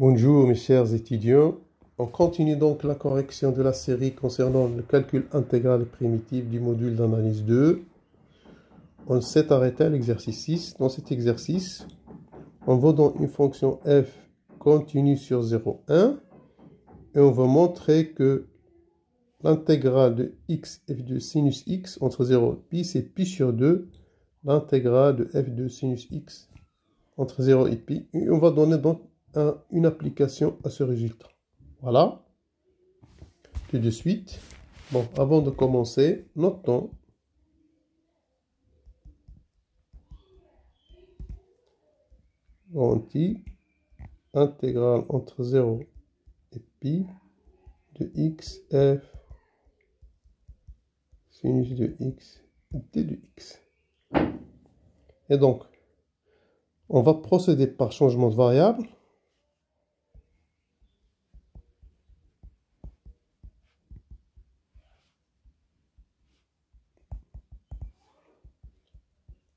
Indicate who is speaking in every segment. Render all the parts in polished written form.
Speaker 1: Bonjour mes chers étudiants, on continue donc la correction de la série concernant le calcul intégral et primitif du module d'analyse 2. On s'est arrêté à l'exercice 6. Dans cet exercice, on va dans une fonction f continue sur 0, 1 et on va montrer que l'intégrale de x f de sinus x entre 0 et pi, c'est pi sur 2, l'intégrale de f de sinus x entre 0 et pi. Et on va donner donc une application à ce résultat. Voilà. Tout de suite. Bon, avant de commencer, notons garantie intégrale entre 0 et pi de x f sinus de x d de x. Et donc, on va procéder par changement de variable.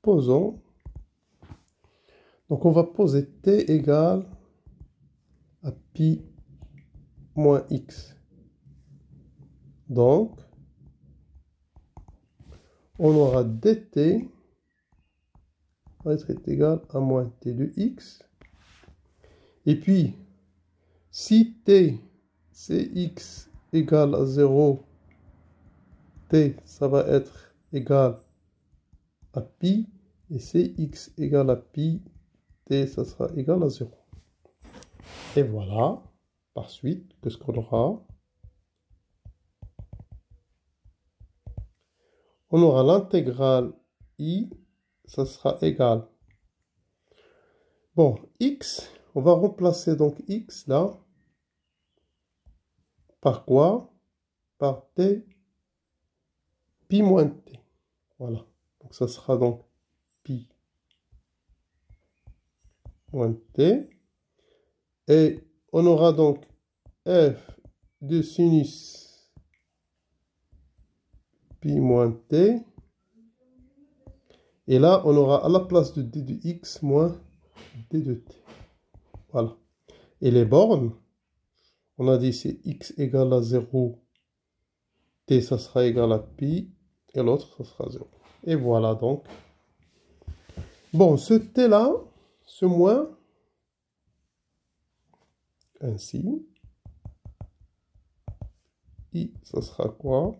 Speaker 1: Posons. Donc on va poser t égale à pi moins x. Donc, on aura dt va être égal à moins t de x. Et puis, si t, c'est x égale à 0, t, ça va être égal à pi. Et si x égale à pi, t, ça sera égal à 0. Et voilà, par suite, qu'est-ce qu'on aura? On aura l'intégrale i, ça sera égal. Bon, x, on va remplacer donc x là. Par quoi? Par t, pi moins t. Voilà. Donc ça sera donc pi moins t. Et on aura donc f de sinus pi moins t. Et là, on aura à la place de d de x moins d de t. Voilà. Et les bornes, on a dit c'est x égale à 0, t ça sera égal à pi, et l'autre ça sera 0. Et voilà donc. Bon, ce t là, ce moins, ainsi, i ça sera quoi?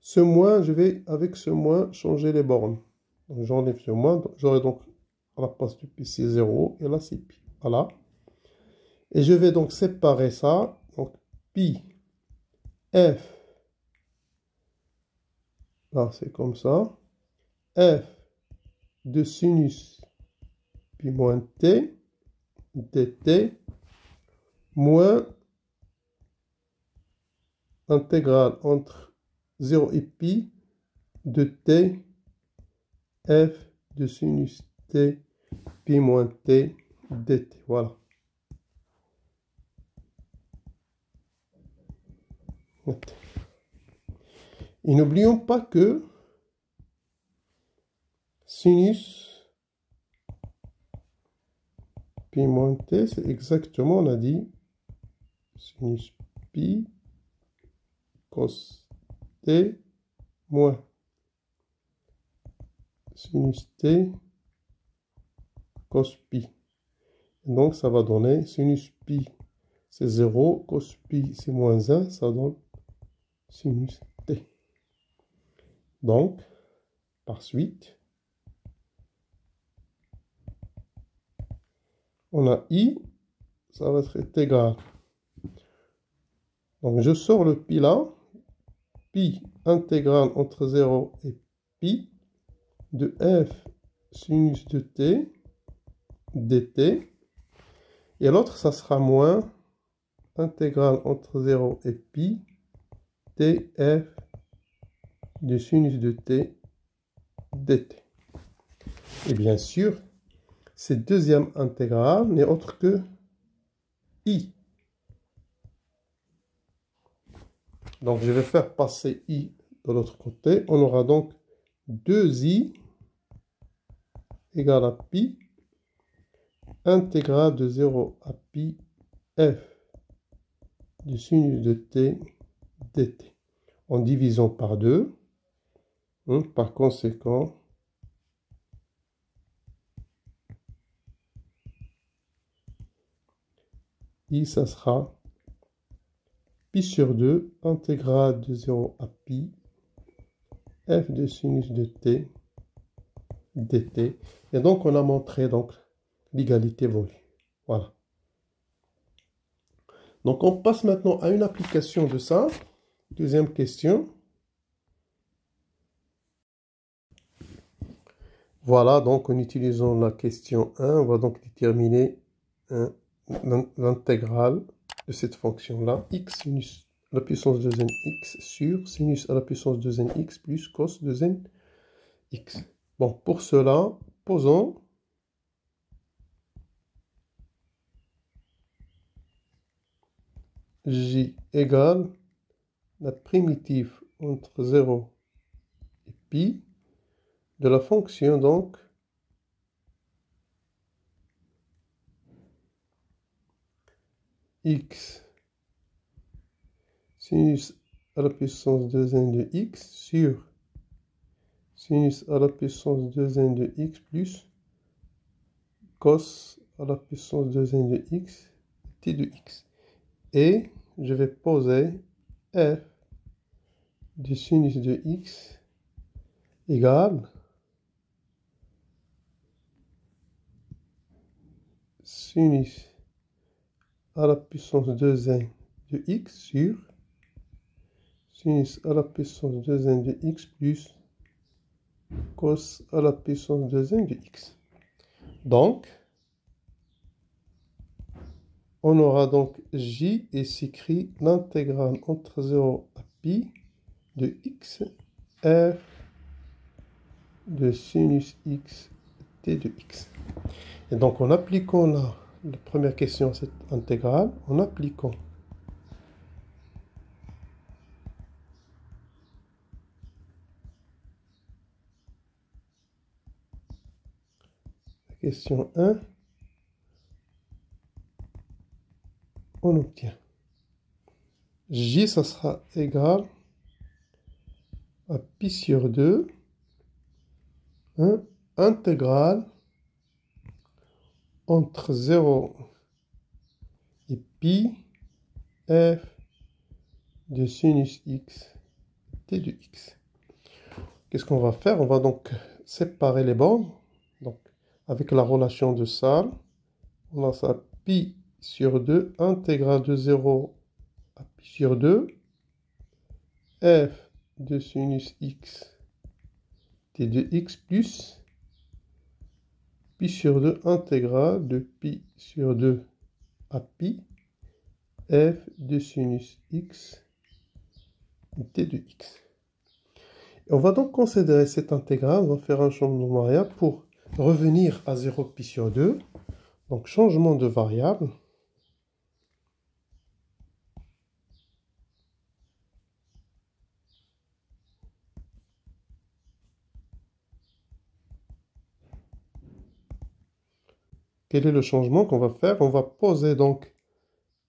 Speaker 1: Ce moins, je vais avec ce moins changer les bornes. Donc j'enlève ce moins, j'aurai donc à la place du pi c'est 0, et là c'est pi. Voilà. Et je vais donc séparer ça. Donc pi f, là c'est comme ça, f de sinus pi moins t, dt, moins intégrale entre 0 et pi de t, f de sinus t, pi moins t, dt. Voilà. Et n'oublions pas que sinus pi moins t, c'est exactement, on a dit, sinus pi cos t moins sinus t cos pi. Et donc, ça va donner sinus pi, c'est 0, cos pi, c'est moins 1, ça donne sinus t. Donc, par suite, on a i, ça va être égal. Donc, je sors le pi là, pi intégrale entre 0 et pi de f sinus de t dt. Et l'autre, ça sera moins intégrale entre 0 et pi tf de sinus de t dt. Et bien sûr, cette deuxième intégrale n'est autre que i. Donc, je vais faire passer i de l'autre côté. On aura donc 2i égale à pi intégrale de 0 à pi f du sinus de t dt. En divisant par 2, par conséquent, I, ça sera pi sur 2, intégrale de 0 à pi, f de sinus de t dt. Et donc, on a montré l'égalité volue. Voilà. Donc, on passe maintenant à une application de ça. Deuxième question. Voilà, donc en utilisant la question 1, on va donc déterminer l'intégrale de cette fonction-là, x sinus à la puissance de nx sur sinus à la puissance de nx plus cos de nx. Bon, pour cela, posons j égale la primitive entre 0 et pi de la fonction donc x sinus à la puissance de n de x sur sinus à la puissance de n de x plus cos à la puissance de n de x t de x. Et je vais poser f du sinus de x égale sinus à la puissance de n de x sur sinus à la puissance de n de x plus cos à la puissance de n de x. Donc, on aura donc j et s'écrit l'intégrale entre 0 à pi de x f de sinus x t de x. Et donc, en appliquant la première question à cette intégrale, en appliquant la question 1, on obtient j, ça sera égal à pi sur 2, intégrale entre 0 et pi f de sinus x t de x. Qu'est-ce qu'on va faire? On va donc séparer les bornes. Donc, avec la relation de Salle, on a ça pi sur 2, intégrale de 0 à pi sur 2, f de sinus x t de x plus pi sur 2, intégrale de pi sur 2 à pi, f de sinus x t de x. Et on va donc considérer cette intégrale, on va faire un changement de variable pour revenir à 0 pi sur 2. Donc changement de variable. Quel est le changement qu'on va faire? On va poser donc,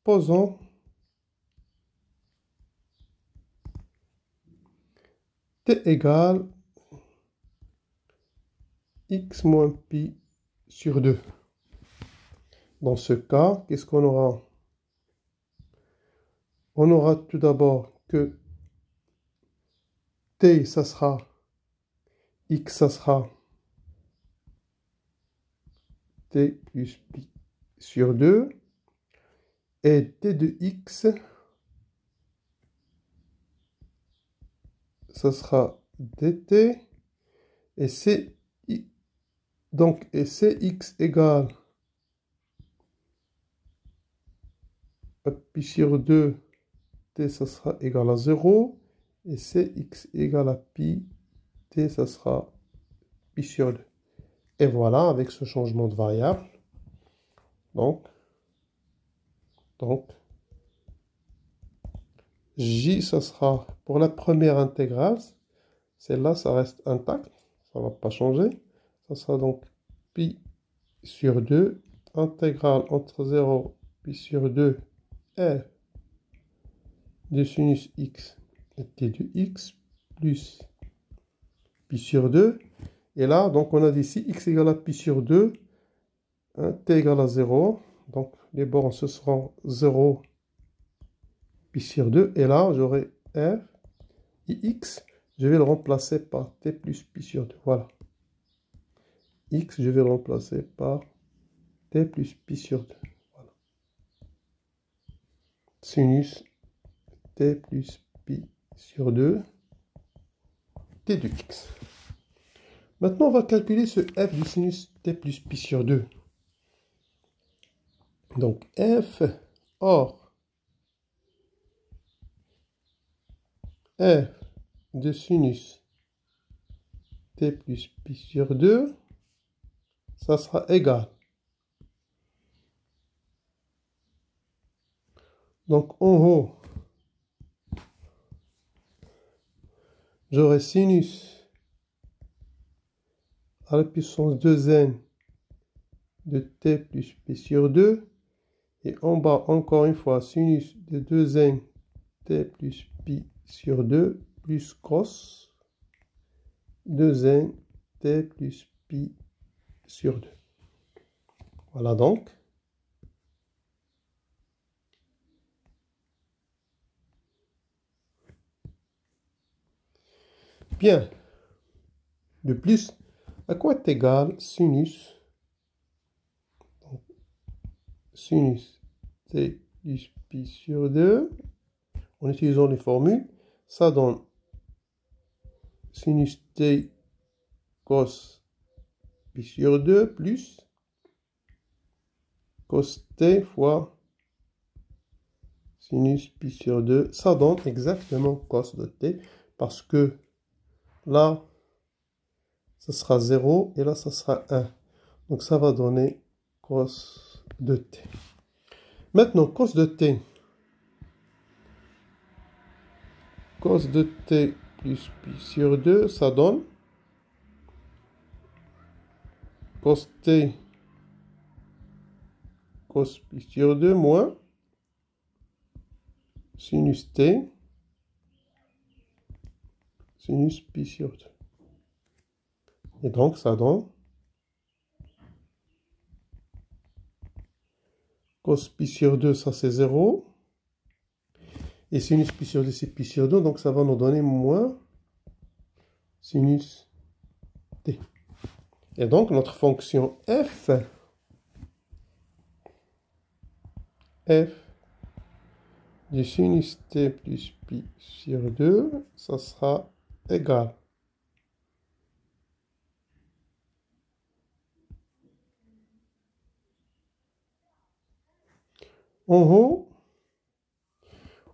Speaker 1: posons t égale x moins pi sur 2. Dans ce cas, qu'est-ce qu'on aura? On aura tout d'abord que t, ça sera x, ça sera t plus pi sur 2. Et t de x, ça sera dt. Et c, donc, et cx égale à pi sur 2, t, ça sera égal à 0. Et cx égale à pi, t, ça sera pi sur 2. Et voilà, avec ce changement de variable, donc j, ça sera pour la première intégrale, celle-là, ça reste intact, ça ne va pas changer. Ça sera donc pi sur 2, intégrale entre 0 pi sur 2 f de sinus x et t de x plus pi sur 2. Et là, donc on a dit si x égale à pi sur 2, hein, t égale à 0. Donc les bornes, ce seront 0 pi sur 2. Et là, j'aurai f et x. Je vais le remplacer par t plus pi sur 2. Voilà. X, je vais le remplacer par t plus pi sur 2. Voilà. Sinus t plus pi sur 2, t de x. Maintenant, on va calculer ce f du sinus t plus pi sur 2. Donc, f, or, f de sinus t plus pi sur 2, ça sera égal. Donc, en haut, j'aurai sinus à la puissance 2n de t plus pi sur 2. Et en bas, encore une fois, sinus de 2n t plus pi sur 2 plus cos 2n t plus pi sur 2. Voilà donc. Bien. De plus, à quoi est égal sinus? Donc, sinus t plus pi sur 2, en utilisant les formules, ça donne sinus t cos pi sur 2 plus cos t fois sinus pi sur 2. Ça donne exactement cos de t, parce que là, ça sera 0 et là, ça sera 1. Donc, ça va donner cos de t. Maintenant, cos de t. Cos de t plus pi sur 2, ça donne cos t cos pi sur 2 moins sinus t sinus pi sur 2. Et donc, ça donne cos pi sur 2, ça c'est 0. Et sinus pi sur 2, c'est pi sur 2. Donc, ça va nous donner moins sinus t. Et donc, notre fonction f du sinus t plus pi sur 2, ça sera égal. En haut,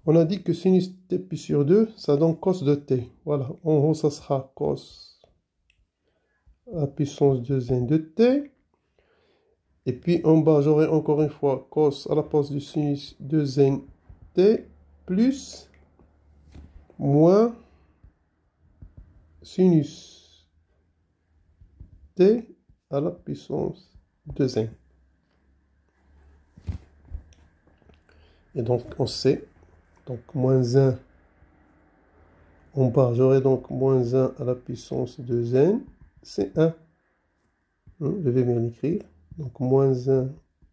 Speaker 1: on a dit que sinus t pi sur 2, ça donne cos de t. Voilà, en haut, ça sera cos à puissance 2n de t. Et puis en bas, j'aurai encore une fois cos à la place du sinus 2n t plus moins sinus t à la puissance 2n. Et donc, on sait, donc moins 1 en bas, j'aurai donc moins 1 à la puissance 2n, c'est 1. Je vais bien l'écrire. Donc, moins 1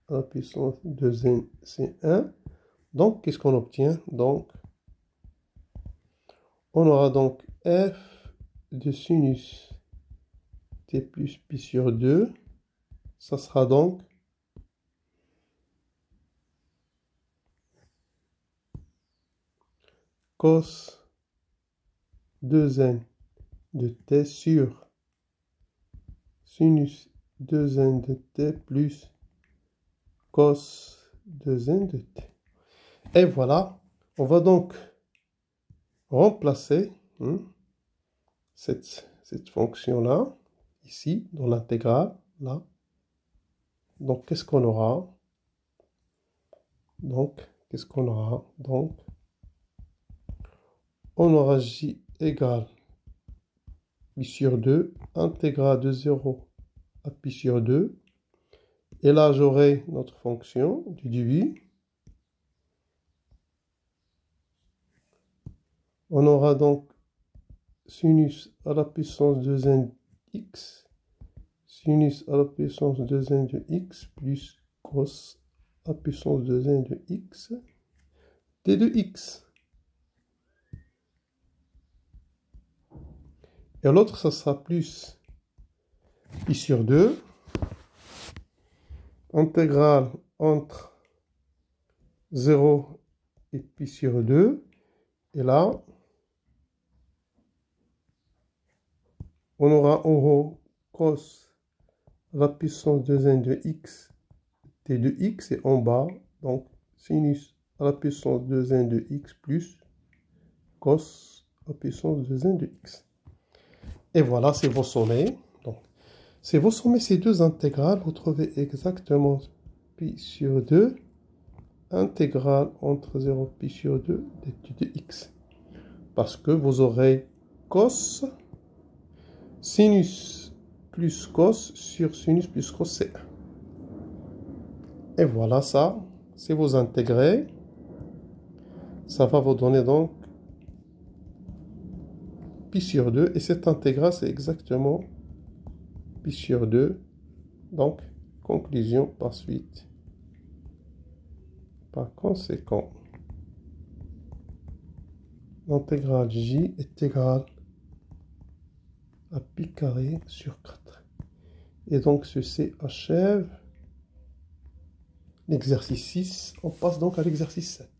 Speaker 1: à la puissance 2n, c'est 1. Donc, qu'est-ce qu'on obtient? Donc, on aura donc f de sinus t plus pi sur 2. Ça sera donc cos 2n de t sur sinus 2n de t plus cos 2n de t. Et voilà, on va donc remplacer cette fonction-là, ici, dans l'intégrale, là. Donc, qu'est-ce qu'on aura? Donc, on aura j égale pi sur 2, intégrale de 0 à pi sur 2, Et là, j'aurai notre fonction du début. On aura donc sinus à la puissance 2n de x, sinus à la puissance 2n de x, plus cos à la puissance 2n de x, t de x. Et l'autre, ça sera plus pi sur 2, intégrale entre 0 et pi sur 2. Et là, on aura en haut cos à la puissance 2n de x, t de x, et en bas, donc sinus à la puissance 2n de x plus cos à la puissance 2n de x. Et voilà, c'est vos sommets. Donc, c'est vos sommets, ces deux intégrales. Vous trouvez exactement pi sur 2, intégrale entre 0 et pi sur 2 de x. Parce que vous aurez cos, sinus plus cos sur sinus plus cos, c'est 1. Et voilà, ça, c'est vos intégrés. Ça va vous donner donc pi sur 2. Et cette intégrale, c'est exactement pi sur 2. Donc, conclusion par suite. Par conséquent, l'intégrale j est égale à pi carré sur 4. Et donc, ceci achève l'exercice 6. On passe donc à l'exercice 7.